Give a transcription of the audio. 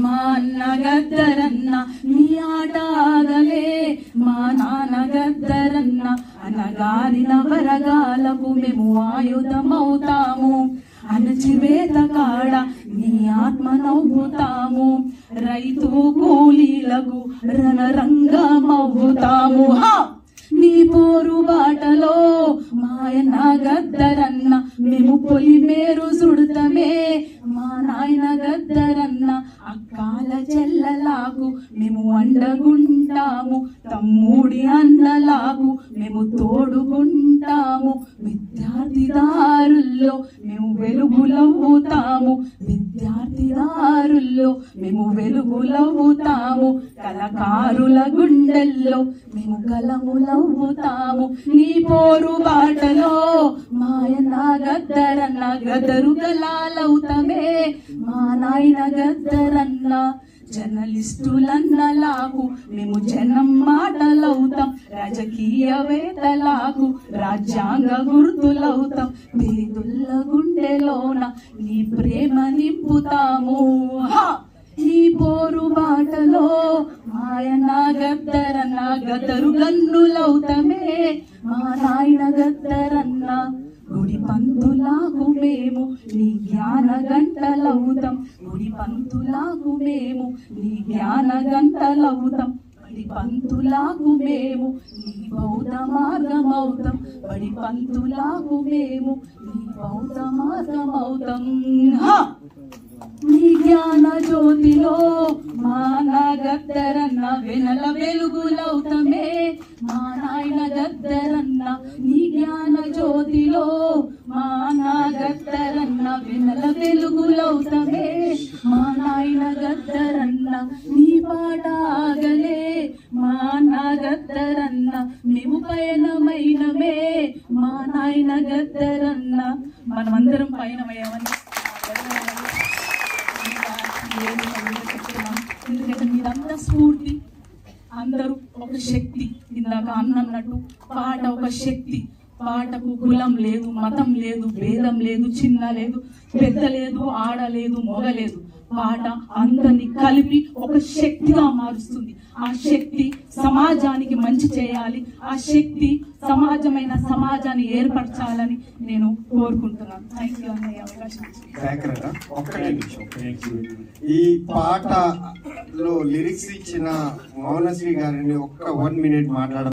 మా అన్న గద్దరన్న నీ ఆట ఆగలే, మా నాన్న గద్దరన్న అనగారిన వరగాలకు మేము ఆయుధమవుతాము. అణచివేత కాడ నీ ఆత్మ నవ్వుతాము, రైతు కూలీలకు రణరంగమవుతాము. నీ పోరు బాటలో మాయన్న గద్దరన్న మేము పొలిమేరు సుడతమే, మా నాయన గద్దరన్న అక్కాల చెల్లలాకు మేము అండగుంటాము, తమ్ముడి అన్నలాకు మేము తోడుగుంటాము. విద్యార్థిదారుల్లో మేము వెలుగులవుతాము, విద్యార్థిదారుల్లో మేము వెలుగులవుతాము. కళకారుల గుండెల్లో మేము కలములవుతాము. నీ పోరు బాటలో మాయన్న గద్దరన్న గదరు గలాలవుతమే, మా నాయన గద్దరన్న జర్నలిస్టులన్నలాకు మేము జనం మాటలవుతాం, రాజకీయవేత్తలకు రాజ్యాంగ గుర్తులవుతాం. పేదుల్ల గుండెలోన నీ ప్రేమ నింపుతాము. నీ పోరు బాటలో మాయన్న గద్దరన్న గదరు గన్నులవుతమే, మా నాయన గద్దరన్న గుడి పంతులాకు మేము నీ జ్ఞాన గంటలవుతాం, గుడి పంతులాకు మేము నీ జ్ఞాన గంటలవుతాం. బడి పంతులాకు మేము నీ బౌద్ధ మార్గమవుతాం, బడి పంతులాకు మేము నీ బౌద్ధ మార్గమవుతాం. నీ జ్ఞాన జ్యోతిలో మా గద్దరన్న వెనల వెలుగులవుతమే, మా నాయన గద్దరన్న నీ జ్ఞాన జ్యోతిలో మా గద్దరన్న వెనల వెలుగులవుతమే, మా నాయన గద్దరన్న నీ పాట ఆగలే, మా గద్దరన్న మేము పయనమైనమే, మా నాయన గద్దరన్న. మనమందరం పయనమయ్యామని ఎందుకంటే మీరంతా స్ఫూర్తి, అందరూ ఒక శక్తి. ఇందాక అన్నట్టు పాట ఒక శక్తి. పాటకు కులం లేదు, మతం లేదు, భేదం లేదు, చిన్న లేదు, పెద్ద లేదు, ఆడ లేదు, మొగ లేదు. పాట అందరినీ కలిపి ఒక శక్తిగా మారుస్తుంది. ఆ శక్తి సమాజానికి మంచి చేయాలి, ఆ శక్తి సమాజమైన సమాజాన్ని ఏర్పరచాలని నేను కోరుకుంటున్నాను. థ్యాంక్ యూ అన్నయ్య అవకాశం. ఈ పాటలో లిరిక్స్ ఇచ్చిన మౌనశ్రీ గారిని ఒక్క 1 minute మాట్లాడ